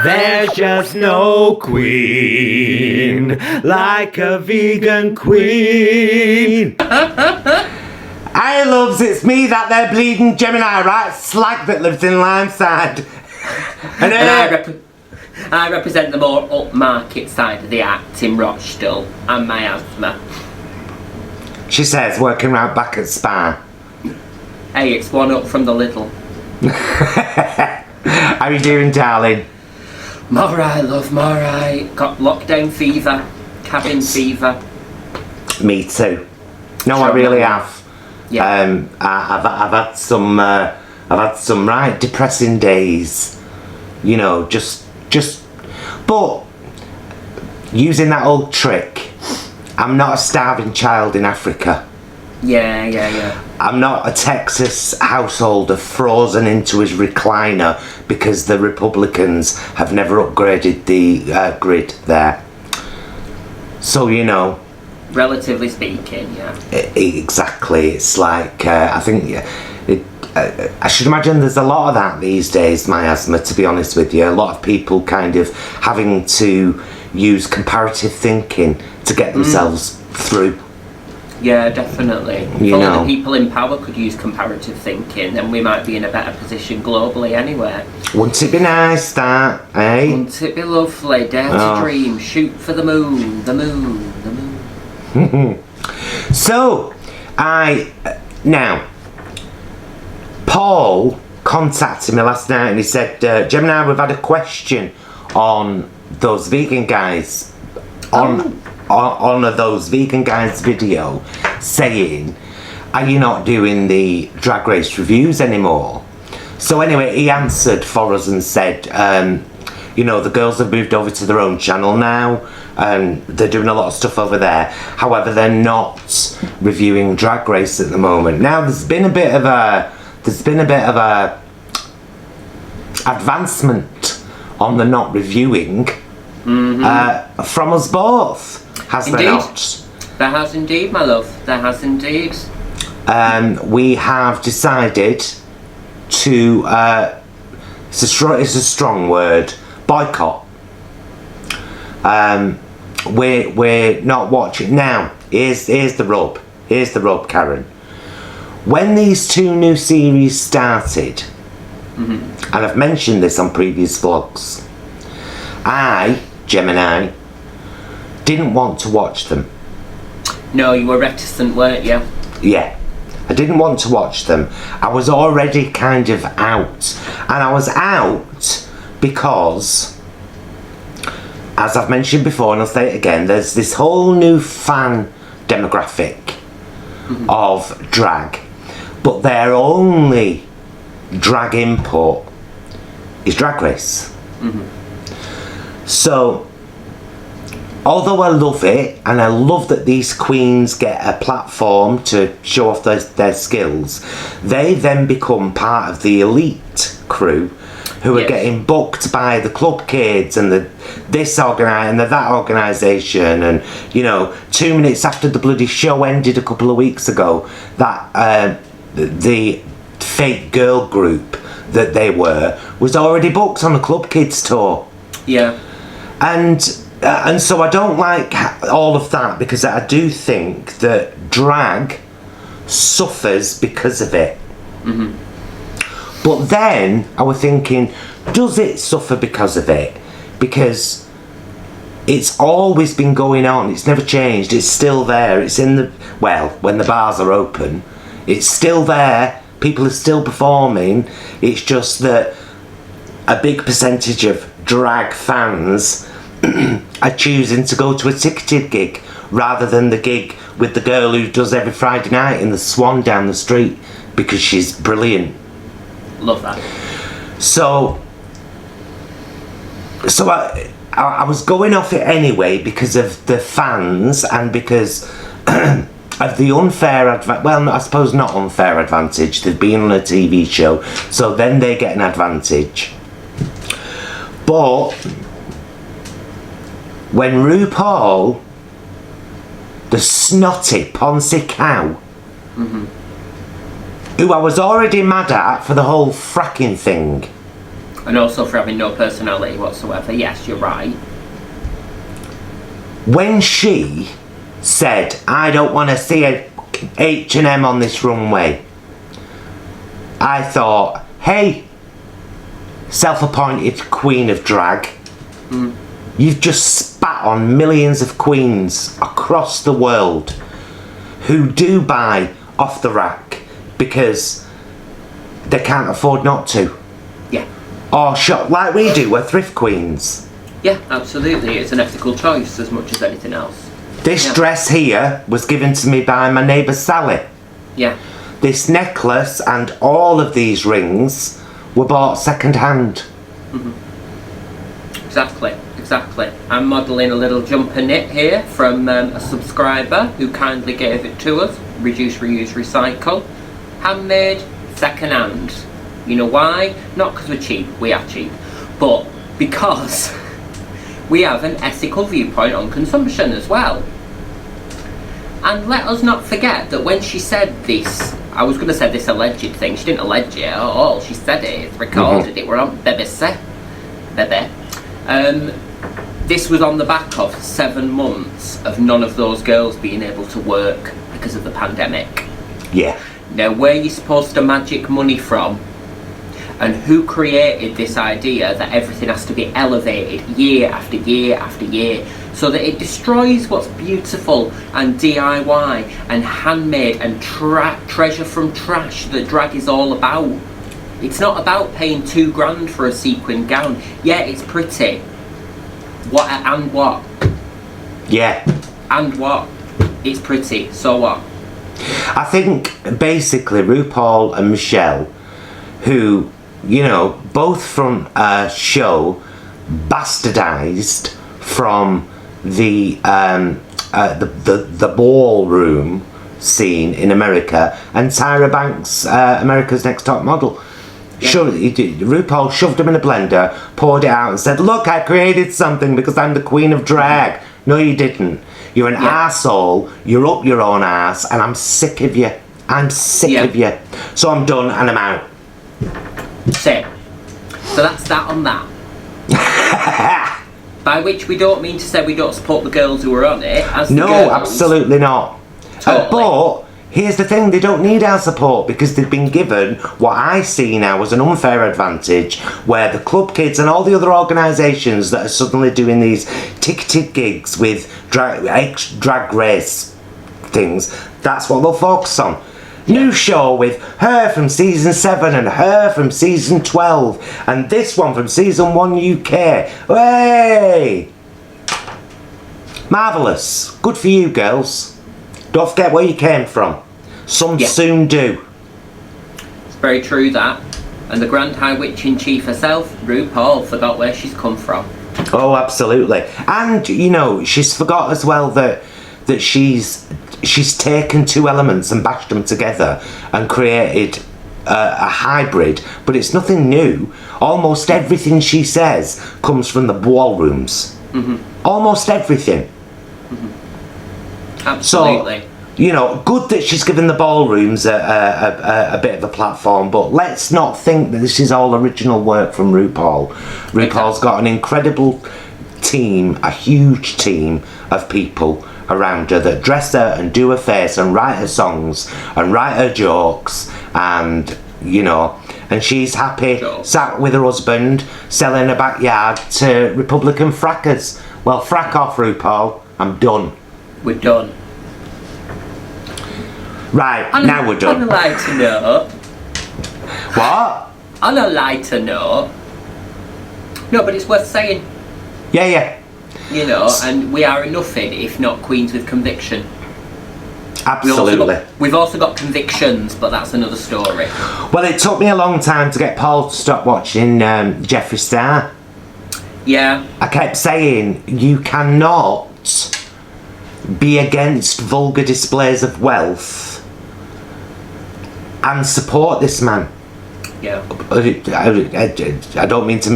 There's just no queen like a vegan queen. Hey loves, it's me, that there bleeding Gemini, right? Slag that lives in Limeside. And I represent the more upmarket side of the act in Rochdale and Miasma. She says, working right back at Spa. Hey, it's one up from the little. How you doing, darling? Alright, love, alright. Got lockdown fever, cabin fever. Me too. No, I really have. Yeah. I've had some right depressing days. You know, just. But using that old trick, I'm not a starving child in Africa. Yeah. I'm not a Texas householder frozen into his recliner because the Republicans have never upgraded the grid there. So, you know. Relatively speaking, yeah. Exactly. It's like, I think, I should imagine there's a lot of that these days, Miasma, to be honest with you. A lot of people kind of having to use comparative thinking to get themselves through. Yeah, definitely. If You only know. the people in power could use comparative thinking, then we might be in a better position globally anyway. Wouldn't it be nice, that, eh? Wouldn't it be lovely? Dare to dream, shoot for the moon, the moon, the moon. So, now, Paul contacted me last night and he said, Gemini, we've had a question on those vegan guys, on those vegan guys video, saying, are you not doing the Drag Race reviews anymore? So anyway, he answered for us and said, you know, the girls have moved over to their own channel now and they're doing a lot of stuff over there. However, they're not reviewing Drag Race at the moment. Now, there's been a bit of a advancement on the not reviewing from us both, has there not? There has indeed, my love. There has indeed. We have decided to, it's a strong word, boycott. We're not watching. Now, here's the rub. Here's the rub, Karen. When these two new series started, and I've mentioned this on previous vlogs, I, Gemini, didn't want to watch them. No, you were reticent, weren't you? Yeah. I didn't want to watch them. I was already kind of out. And I was out because, as I've mentioned before, and I'll say it again, there's this whole new fan demographic of drag. But their only drag input is Drag Race. So, although I love it, and I love that these queens get a platform to show off their skills, they then become part of the elite crew who are getting booked by the club kids and this and that organisation, and you know, 2 minutes after the bloody show ended a couple of weeks ago, that the fake girl group that they were was already booked on the club kids tour. Yeah. And so I don't like all of that, because I do think that drag suffers because of it. But then I was thinking, does it suffer because of it? Because it's always been going on. It's never changed. It's still there. It's in the, well, when the bars are open, it's still there. People are still performing. It's just that a big percentage of drag fans are choosing to go to a ticketed gig rather than the gig with the girl who does every Friday night in the Swan down the street, because she's brilliant. Love that. So I was going off it anyway because of the fans and because of the unfair well, I suppose not unfair advantage. They've been on a TV show, so then they get an advantage. But when RuPaul, the snotty Ponzi cow, who I was already mad at for the whole fracking thing, And also for having no personality whatsoever. Yes, you're right. When she said, I don't want to see a H&M on this runway, I thought, hey, self-appointed queen of drag, you've just spat on millions of queens across the world who do buy off the rack because they can't afford not to. Yeah. Or shop like we do, we're thrift queens. Yeah, absolutely. It's an ethical choice as much as anything else. This dress here was given to me by my neighbour Sally. Yeah. This necklace and all of these rings were bought second hand. Exactly. I'm modelling a little jumper knit here from a subscriber who kindly gave it to us. Reduce, reuse, recycle. Handmade, second hand. You know why? Not because we're cheap, we are cheap, but because we have an ethical viewpoint on consumption as well. And let us not forget that when she said this, I was going to say this alleged thing, she didn't allege it at all, she said it, it's recorded, it were on BBC. This was on the back of 7 months of none of those girls being able to work because of the pandemic. Yeah. Now, where are you supposed to magic money from? And who created this idea that everything has to be elevated year after year after year, so that it destroys what's beautiful and DIY and handmade and treasure from trash that drag is all about? It's not about paying $2,000 for a sequin gown. Yeah, it's pretty. What and what? Yeah. And what? It's pretty, so what? I think basically RuPaul and Michelle, who, you know, both from a show bastardized from the ballroom scene in America, and Tyra Banks, America's Next Top Model. Yeah. RuPaul shoved them in a blender, poured it out and said, look, I created something because I'm the queen of drag. No, you didn't. You're an arsehole, you're up your own arse, and I'm sick of you. I'm sick of you. So I'm done and I'm out. So that's that on that. By which we don't mean to say we don't support the girls who are on it. As no, girls. Absolutely not. Totally. But here's the thing, they don't need our support because they've been given what I see now as an unfair advantage, where the club kids and all the other organisations that are suddenly doing these ticketed gigs with drag race things, that's what they'll focus on. New show with her from season 7 and her from season 12 and this one from season 1 UK. Hey! Marvellous. Good for you, girls. Don't forget where you came from. Some soon do. It's very true, that. And the Grand High Witch in Chief herself, RuPaul, forgot where she's come from. Oh, absolutely. And, you know, she's forgot as well that she's taken 2 elements and bashed them together and created a hybrid, but it's nothing new. Almost everything she says comes from the ballrooms. Almost everything. Absolutely. So, you know, good that she's given the ballrooms a bit of a platform, but let's not think that this is all original work from RuPaul. RuPaul's got an incredible team, a huge team of people around her that dress her and do her face and write her songs and write her jokes, and, you know, and she's happy sat with her husband selling her backyard to Republican frackers. Well, frack off, RuPaul. I'm done. We're done. Right, now we're done. On a lighter note. What? On a lighter note. No, but it's worth saying. Yeah. You know, and we are nothing if not queens with conviction. Absolutely. We've also got convictions, but that's another story. Well, it took me a long time to get Paul to stop watching Jeffree Star. Yeah. I kept saying, you cannot be against vulgar displays of wealth and support this man. Yeah. I don't mean to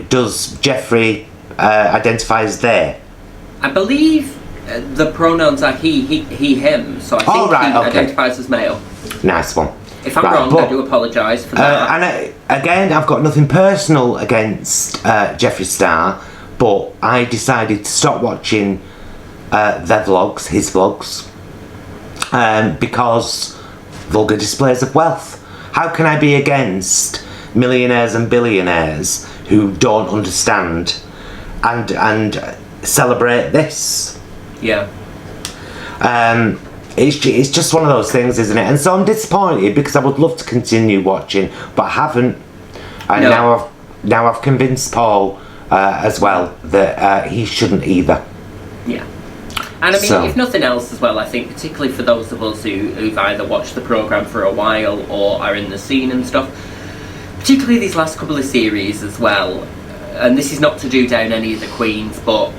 does Jeffree identify as they? I believe the pronouns are he, him, so I think he identifies as male. Nice one. If I'm wrong, I do apologise for that. Again, I've got nothing personal against Jeffree Star, but I decided to stop watching their vlogs, his vlogs, because vulgar displays of wealth. How can I be against millionaires and billionaires who don't understand and celebrate this? Yeah. It's just one of those things, isn't it? And so I'm disappointed because I would love to continue watching, but I haven't. And now I've convinced Paul as well that he shouldn't either. Yeah. And I mean, if nothing else as well, I think particularly for those of us who've either watched the programme for a while or are in the scene and stuff, particularly these last couple of series as well, and this is not to do down any of the queens, but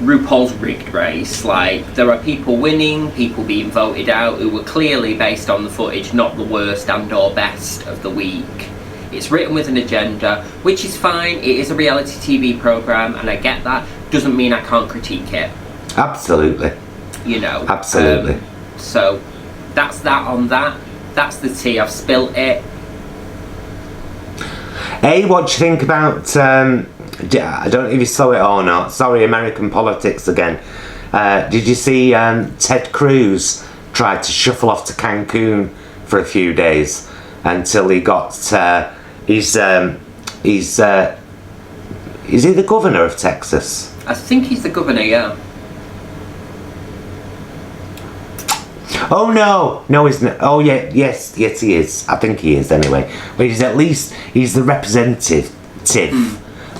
RuPaul's rigged race. Like, there are people winning, people being voted out who were clearly, based on the footage, not the worst and or best of the week. It's written with an agenda, which is fine. It is a reality TV programme, and I get that. Doesn't mean I can't critique it. Absolutely. You know. Absolutely. So, that's that on that. That's the tea. I've spilt it. Hey, what do you think about... I don't know if you saw it or not. Sorry, American politics again. Did you see Ted Cruz tried to shuffle off to Cancun for a few days until he got... Is he the governor of Texas? I think he's the governor, yeah. Oh no, he's not. Oh yeah, yes, he is. I think he is anyway. But he's the representative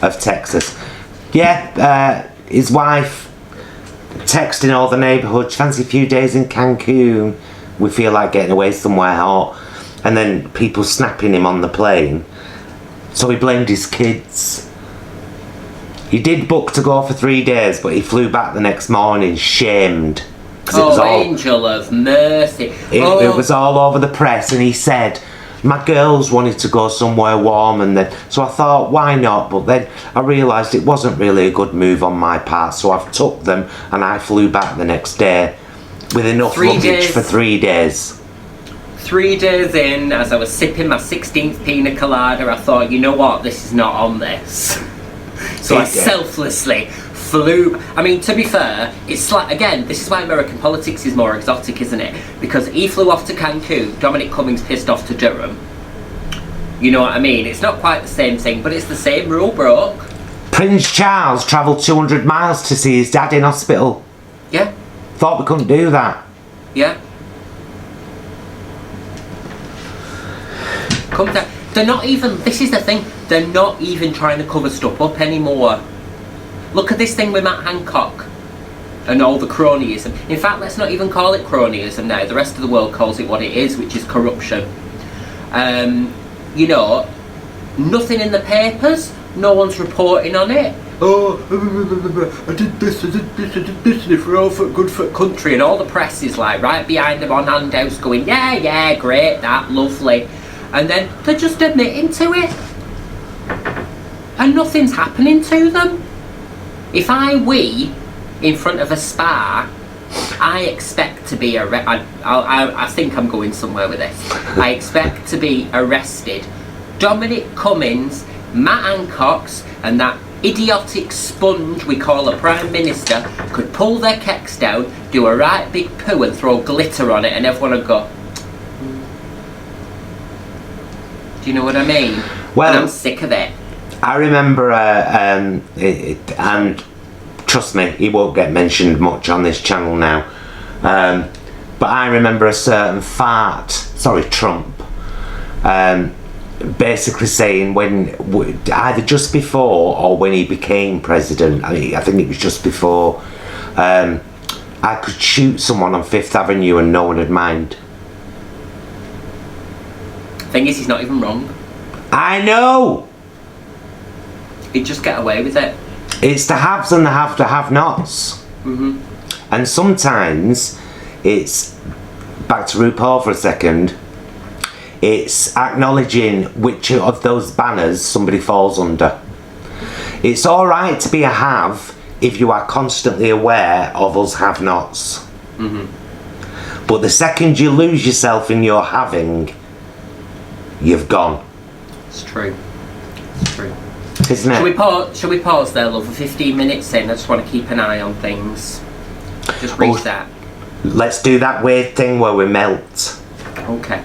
of Texas. Yeah, his wife texting all the neighbourhoods, fancy a few days in Cancun, we feel like getting away somewhere hot, and then people snapping him on the plane. So he blamed his kids. He did book to go for 3 days, but he flew back the next morning shamed. Angel of mercy. It was all over the press, and he said, my girls wanted to go somewhere warm, and then so I thought, why not? But then I realised it wasn't really a good move on my part, so I've took them and I flew back the next day with enough luggage for 3 days. 3 days in, as I was sipping my 16th pina colada, I thought, you know what, this is not on this. So I selflessly flew. I mean, to be fair, it's like, again, this is why American politics is more exotic, isn't it? Because he flew off to Cancun, Dominic Cummings pissed off to Durham. You know what I mean? It's not quite the same thing, but it's the same rule broke. Prince Charles travelled 200 miles to see his dad in hospital. Yeah. Thought we couldn't do that. Yeah. Come down. They're not even, this is the thing, they're not even trying to cover stuff up anymore. Look at this thing with Matt Hancock and all the cronyism. In fact, let's not even call it cronyism now. The rest of the world calls it what it is, which is corruption. You know, nothing in the papers, no one's reporting on it. Oh, I did this for all for good for country, and all the press is like right behind them on handouts going, yeah, great, that, lovely. And then they're just admitting to it. And nothing's happening to them. If I wee in front of a spa, I expect to be I think I'm going somewhere with this. I expect to be arrested. Dominic Cummings, Matt Hancock's, and that idiotic sponge we call a Prime Minister could pull their kecks down, do a right big poo and throw glitter on it, and everyone would go, do you know what I mean? Well, and I'm sick of it. I remember, and trust me, he won't get mentioned much on this channel now, but I remember a certain Trump, basically saying when, either just before or when he became president, I think it was just before, I could shoot someone on 5th Avenue and no one would mind. Thing is, he's not even wrong. I know! He'd just get away with it. It's the haves and the have-nots. Mm-hmm. And sometimes it's, back to RuPaul for a second, it's acknowledging which of those banners somebody falls under. It's alright to be a have if you are constantly aware of us have-nots. Mm-hmm. But the second you lose yourself in your having, you've gone. It's true. It's true. Isn't it? Shall we pause there, love, for 15 minutes in? I just want to keep an eye on things. Just reset. Let's do that weird thing where we melt. Okay.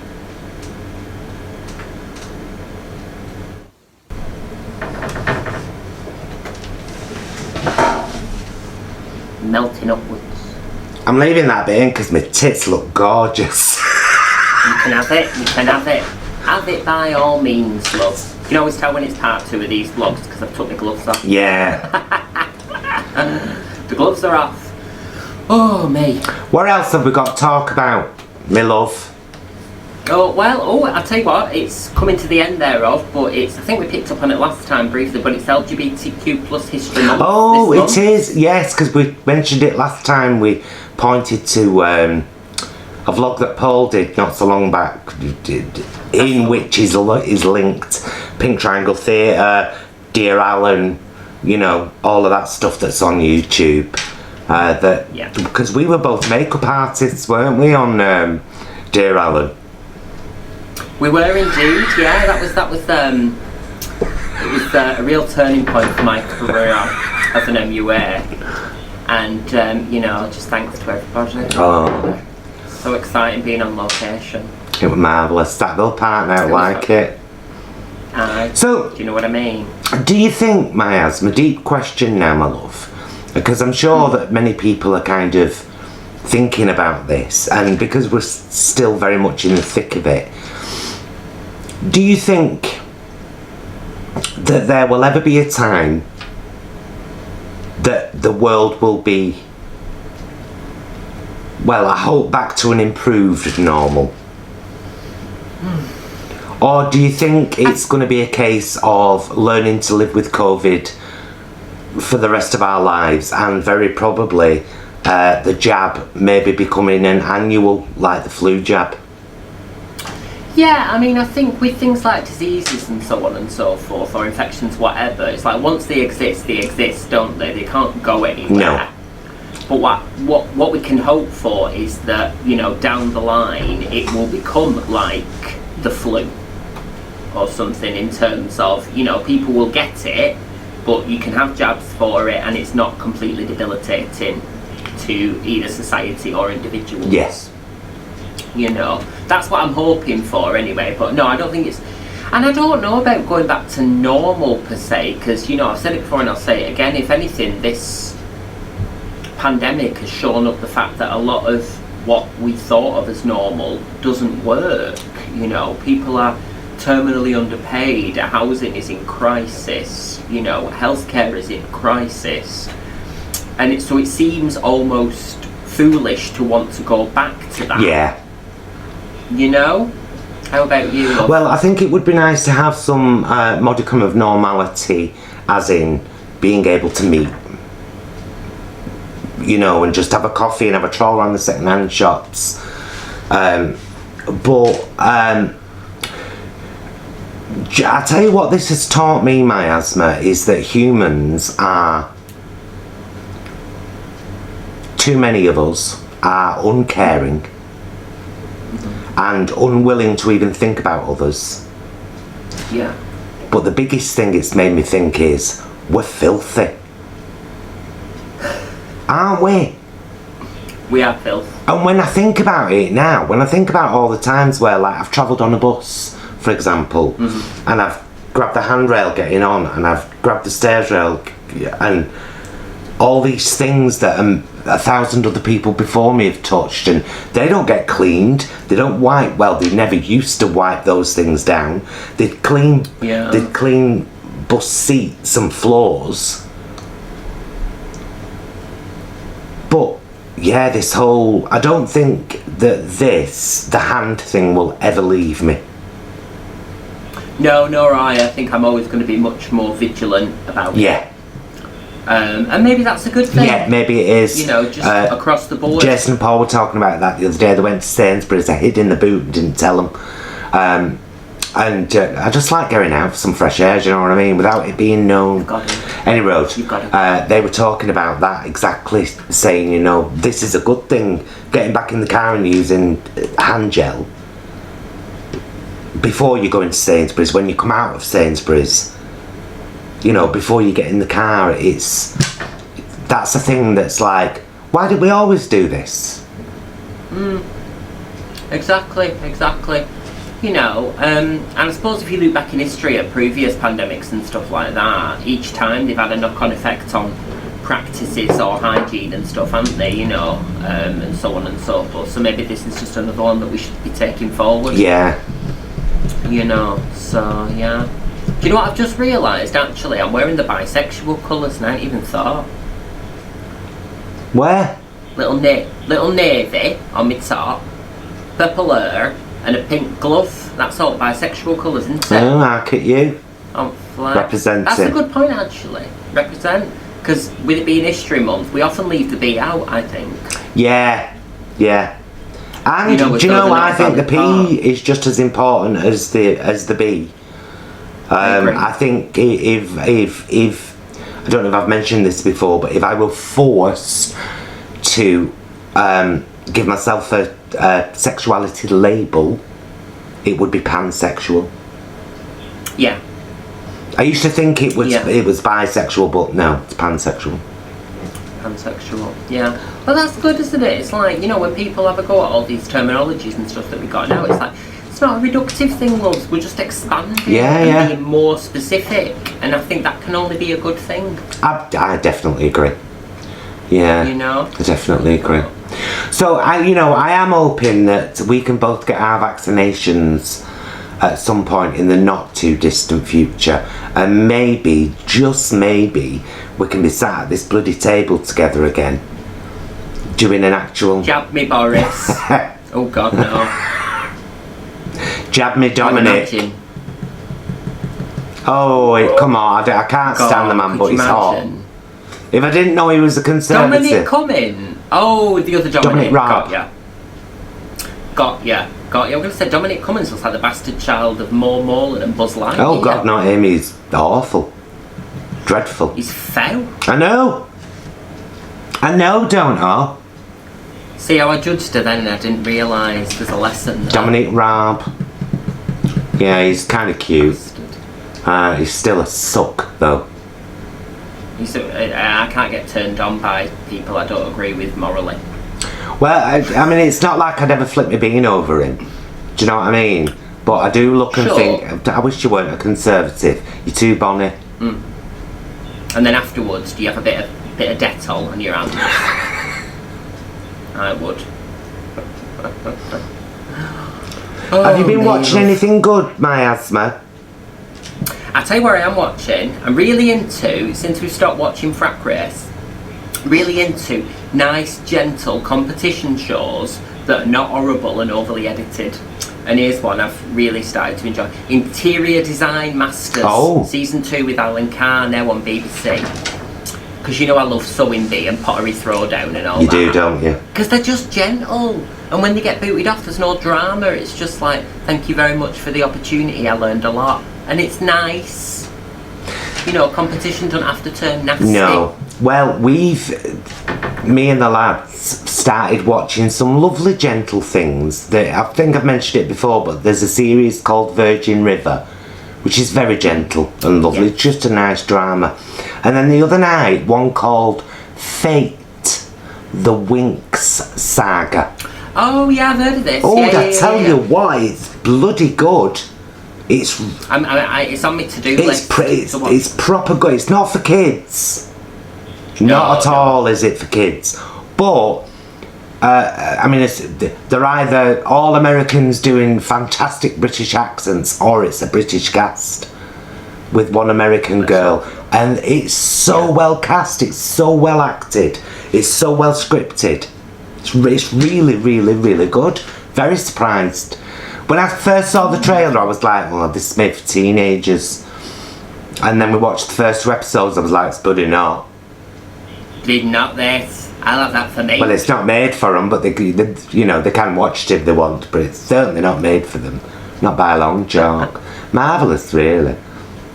Melting upwards. I'm leaving that bit in because my tits look gorgeous. You can have it, you can have it. Have it by all means, love. You can always tell when it's part 2 of these vlogs because I've took my gloves off. Yeah. The gloves are off. Oh, me. What else have we got to talk about, my love? Oh, well, I'll tell you what, it's coming to the end thereof, but I think we picked up on it last time briefly, but it's LGBTQ plus history month. Oh, it is, yes, because we mentioned it last time. We pointed to a vlog that Paul did not so long back, in which is linked Pink Triangle Theatre, Dear Alan, you know, all of that stuff that's on YouTube. Because we were both makeup artists, weren't we, on Dear Alan? We were indeed, yeah. That was it was a real turning point for my career as an MUA, and you know, just thanks to everybody. Oh, so exciting being on location. It was marvellous. That little partner, I like it. So, do you know what I mean? Do you think, Miasma, deep question now, my love, because I'm sure that many people are kind of thinking about this, and because we're still very much in the thick of it, do you think that there will ever be a time that the world will be, well, I hope back to an improved normal? Or do you think it's going to be a case of learning to live with COVID for the rest of our lives, and very probably the jab maybe becoming an annual, like the flu jab? Yeah, I mean, I think with things like diseases and so on and so forth, or infections, whatever, it's like once they exist, don't they? They can't go anywhere. No. But what we can hope for is that, you know, down the line, it will become like the flu or something, in terms of, you know, people will get it, but you can have jabs for it and it's not completely debilitating to either society or individuals. Yes. You know, that's what I'm hoping for anyway, but no, I don't think it's, and I don't know about going back to normal per se, because, you know, I've said it before and I'll say it again, if anything, this pandemic has shown up the fact that a lot of what we thought of as normal doesn't work. You know, people are terminally underpaid, housing is in crisis, you know, healthcare is in crisis, and so it seems almost foolish to want to go back to that. Yeah. You know? How about you, love? Well, I think it would be nice to have some modicum of normality, as in being able to meet, you know, and just have a coffee and have a troll around the second-hand shops. I tell you what this has taught me, Miasma, is that humans are, too many of us, are uncaring and unwilling to even think about others. Yeah. But the biggest thing it's made me think is, we're filthy. Aren't we? We are filth. And when I think about it now, when I think about all the times where, like, I've travelled on a bus, for example, and I've grabbed the handrail getting on, and I've grabbed the stairs rail, and all these things that 1,000 other people before me have touched, and they don't get cleaned, they don't wipe, well, they never used to wipe those things down. They'd clean bus seats and floors. But yeah, this whole, I don't think that the hand thing will ever leave me. No, nor I think I'm always going to be much more vigilant about it. Yeah. And maybe that's a good thing. Yeah, maybe it is. You know, just across the board. Jason and Paul were talking about that the other day. They went to Sainsbury's, they hid in the boot and didn't tell them. And I just like going out for some fresh air, do you know what I mean? Without it being known. You've got it. Any road. You've got it. They were talking about that exactly, saying, you know, this is a good thing, getting back in the car and using hand gel. before you go into Sainsbury's, when you come out of Sainsbury's, you know, before you get in the car, that's a thing that's like, why did we always do this? Exactly. You know, and I suppose if you look back in history at previous pandemics and stuff like that, each time they've had a knock-on effect on practices or hygiene and stuff, haven't they, you know, and so on and so forth. So maybe this is just another one that we should be taking forward. Yeah. You know, so yeah. Do you know what I've just realised, actually? I'm wearing the bisexual colours and I hadn't even thought. Where? Little navy on my top, purple hair, and a pink glove. That's all bisexual colours, isn't it? Oh, look at you. On flag. Representing. That's a good point, actually. Represent. Because with it being History Month, we often leave the B out, I think. Yeah. And You know, do you know, those are I not think the valid P is just as important as the B. agree. I think if I don't know if I've mentioned this before, but if I were forced to give myself a sexuality label, it would be pansexual. Yeah. I used to think it was Yeah. it was bisexual, but no, it's pansexual. Pansexual. Yeah. Well, that's good, isn't it? It's like, you know, when people have a go at all these terminologies and stuff that we got now, it's like, it's not a reductive thing, loves. We're just expanding and being more specific. And I think that can only be a good thing. I definitely agree. Yeah. You know? I definitely agree. So I am hoping that we can both get our vaccinations at some point in the not too distant future, and maybe, just maybe, we can be sat at this bloody table together again, doing an actual Jab me, Boris. Oh God, no. Jab me, Dominic. Imagine. Oh, come on! I can't stand the man, but could you he's hot. imagine? If I didn't know he was a conservative. Dominic Cumming. Oh, the other Dominic. Raab. Got ya. I'm going to say Dominic Cummings was like the bastard child of Mo Molan and Buzz Lightyear. Oh God, not him. He's awful, dreadful. He's foul. I know, don't I? See how I judged her then and I didn't realise there's a lesson there. Dominic Raab. Yeah, he's kind of cute. He's still a suck though. I can't get turned on by people I don't agree with morally. Well, I mean, it's not like I'd ever flip my bean over him. Do you know what I mean? But I do look and think, I wish you weren't a conservative. You're too bonny. And then afterwards, do you have a bit of Dettol on your hands? I would. Have you been watching anything good, Miasma? I tell you what I am watching. I'm really into, since we've stopped watching Frack Race, really into nice, gentle competition shows that are not horrible and overly edited. And here's one I've really started to enjoy. Interior Design Masters, Season 2 with Alan Carr, now on BBC. Because you know I love Sewing Bee and Pottery Throwdown and all that. You do, don't you? Because they're just gentle. And when they get booted off, there's no drama. It's just like, thank you very much for the opportunity, I learned a lot. And it's nice. You know, competition doesn't have to turn nasty. No. Well, me and the lads started watching some lovely gentle things. I think I've mentioned it before, but there's a series called Virgin River, which is very gentle and lovely. It's just a nice drama. And then the other night, one called Fate, the Winx Saga. Oh yeah, I've heard of this. I tell you what, it's bloody good. It's it's on my to-do list. It's proper good. It's not for kids. Not at all is it for kids. But I mean, they're either all Americans doing fantastic British accents, or it's a British cast with one American girl, and it's so well cast. It's so well acted. It's so well scripted. It's really, really, really good. Very surprised. When I first saw the trailer, I was like, well, this is made for teenagers. And then we watched the first 2 episodes, I was like, it's bloody not. Did not this. I love that for me. Well, it's not made for them, but they can watch it if they want, but it's certainly not made for them. Not by a long chalk. Marvellous, really.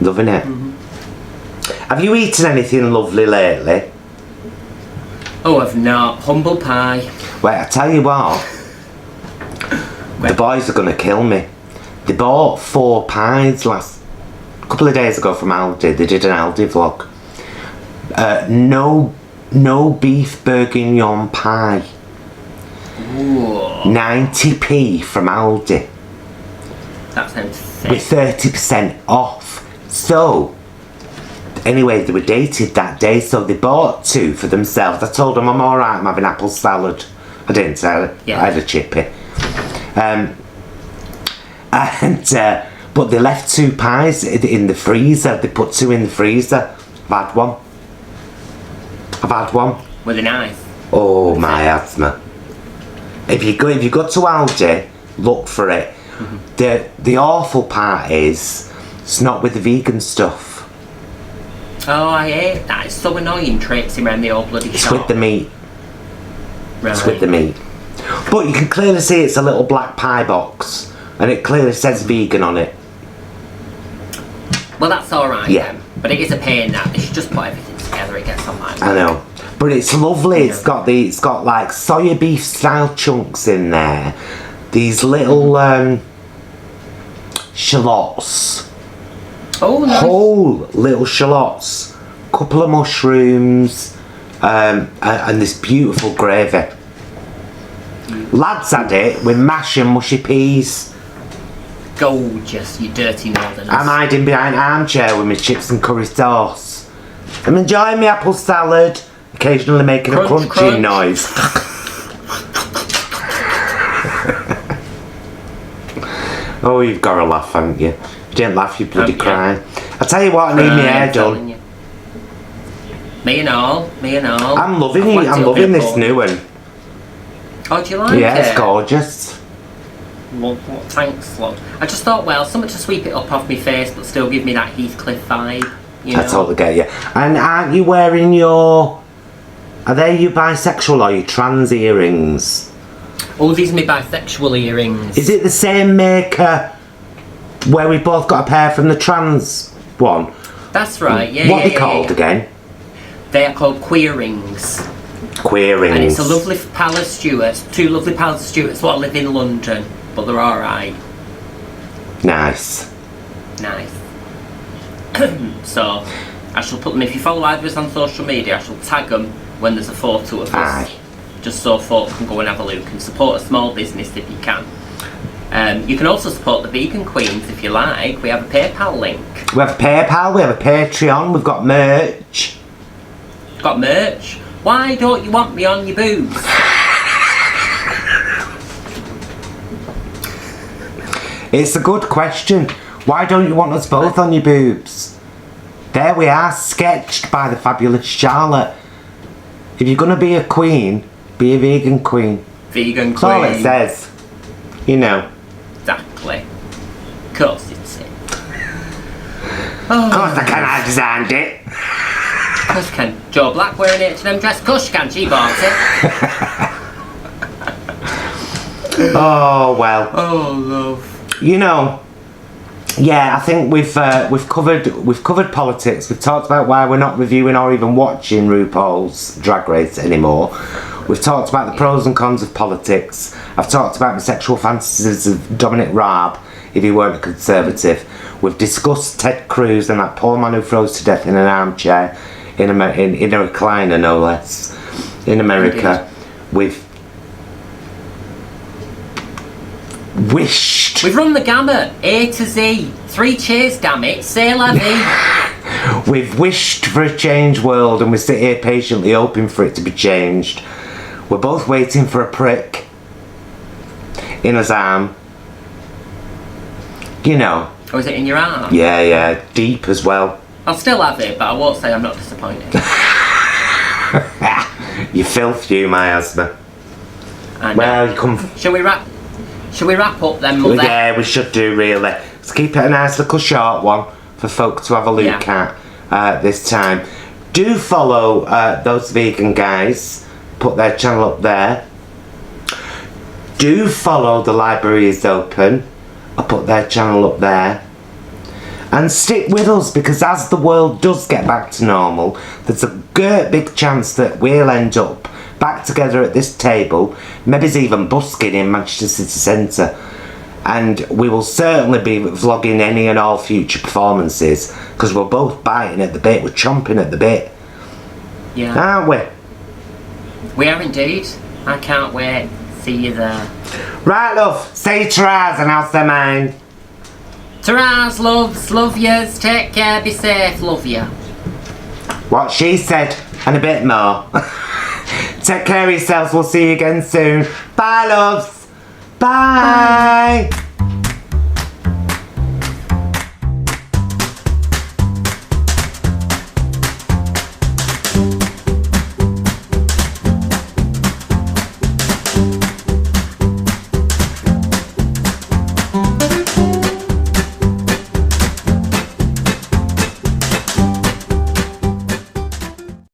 Loving it. Have you eaten anything lovely lately? Oh, I've not. Humble pie. Well, I tell you what. The boys are going to kill me. They bought 4 pies a couple of days ago from Aldi. They did an Aldi vlog. No beef bourguignon pie. Ooh. 90p from Aldi. That sounds sick. With 30% off. So, anyway, they were dated that day, so they bought 2 for themselves. I told them I'm alright, I'm having apple salad. I didn't say it. Yeah. I had a chippy. But they left 2 pies in the freezer. They put 2 in the freezer. I've had one. With a knife. Oh, my asthma. If you go to Aldi, look for it. The awful part is it's not with the vegan stuff. Oh, I hate that. It's so annoying traipsing around the old bloody It's shop. with the meat. Right. It's with the meat. But you can clearly see it's a little black pie box, and it clearly says vegan on it. Well, that's alright Yeah. then. But it is a pain that they should just put everything together. It gets on my I know. But it's lovely. It's got like soya beef style chunks in there. These little shallots. Oh, nice. Whole little shallots. Couple of mushrooms. And this beautiful gravy. Lads had it with mash and mushy peas. Gorgeous, you dirty northerners. I'm hiding behind an armchair with my chips and curry sauce. I'm enjoying my apple salad, occasionally making a Crunch, crunchy crunch. noise. Oh, you've got to laugh, haven't you? If you didn't laugh, you'd bloody Yeah. cry. I tell you what, I need my hair done. You. Me and all. I'm loving I've it. whacked I'm up loving this before. new one. Oh, do you like Yeah, it? it's gorgeous. Well, thanks, love. I just thought, well, something to sweep it up off my face, but still give me that Heathcliff vibe. You know? I totally get you. And aren't you wearing your... Are they your bisexual or your trans earrings? Oh, these are my bisexual earrings. Is it the same maker where we both got a pair from the trans one? That's right, yeah. What are yeah, they called again? They are called queer rings. Queer rings. And it's a lovely pal of Stuarts, 2 lovely pals of Stuarts what live in London, but they're alright. Nice. Nice. So, I shall put them, if you follow either of us on social media, I shall tag them when there's a photo of us. Aye. Just so folk can go and have a look and support a small business if you can. You can also support the Vegan Queens if you like. We have a PayPal link. We have a PayPal, we have a Patreon, we've got merch. Got merch. Why don't you want me on your boobs? It's a good question. Why don't you want us both on your boobs? There we are, sketched by the fabulous Charlotte. If you're gonna be a queen, be a vegan queen. Vegan That's all it Queen. says. You know. Exactly. Of course it's it. Of course I can, I designed it. Of course you can. Joe Black wearing an H&M dress. Of course you can. She bought it. Oh well. Oh, love. You know, yeah, I think we've covered politics. We've talked about why we're not reviewing or even watching RuPaul's Drag Race anymore. We've talked about the pros and cons of politics. I've talked about the sexual fantasies of Dominic Raab if he weren't a conservative. We've discussed Ted Cruz and that poor man who froze to death in an armchair in a recliner, no less, in America. We've wished. We've run the gamut. A to Z. 3 cheers, damn it. C'est la vie. We've wished for a changed world and we sit here patiently hoping for it to be changed. We're both waiting for a prick in his arm. You know. Or is it in your arm? Yeah, deep as well. I'll still have it, but I won't say I'm not disappointed. You filth, you, my asthma. And, Well, you come... Shall we wrap up then, mother? Yeah, we should do, really. Let's keep it a nice little short one for folk to have a look at this time. Do follow those vegan guys. Put their channel up there. Do follow The Library is Open. I'll put their channel up there. And stick with us, because as the world does get back to normal, there's a great big chance that we'll end up back together at this table, maybe even busking in Manchester City Centre. And we will certainly be vlogging any and all future performances because we're both biting at the bit, we're chomping at the bit. Yeah. Aren't we? We are indeed. I can't wait. See you there. Right, love. Say tries and I'll say mine. Ta-ra's, loves. Love yous. Take care. Be safe. Love you. What she said and a bit more. Take care of yourselves. We'll see you again soon. Bye, loves. Bye.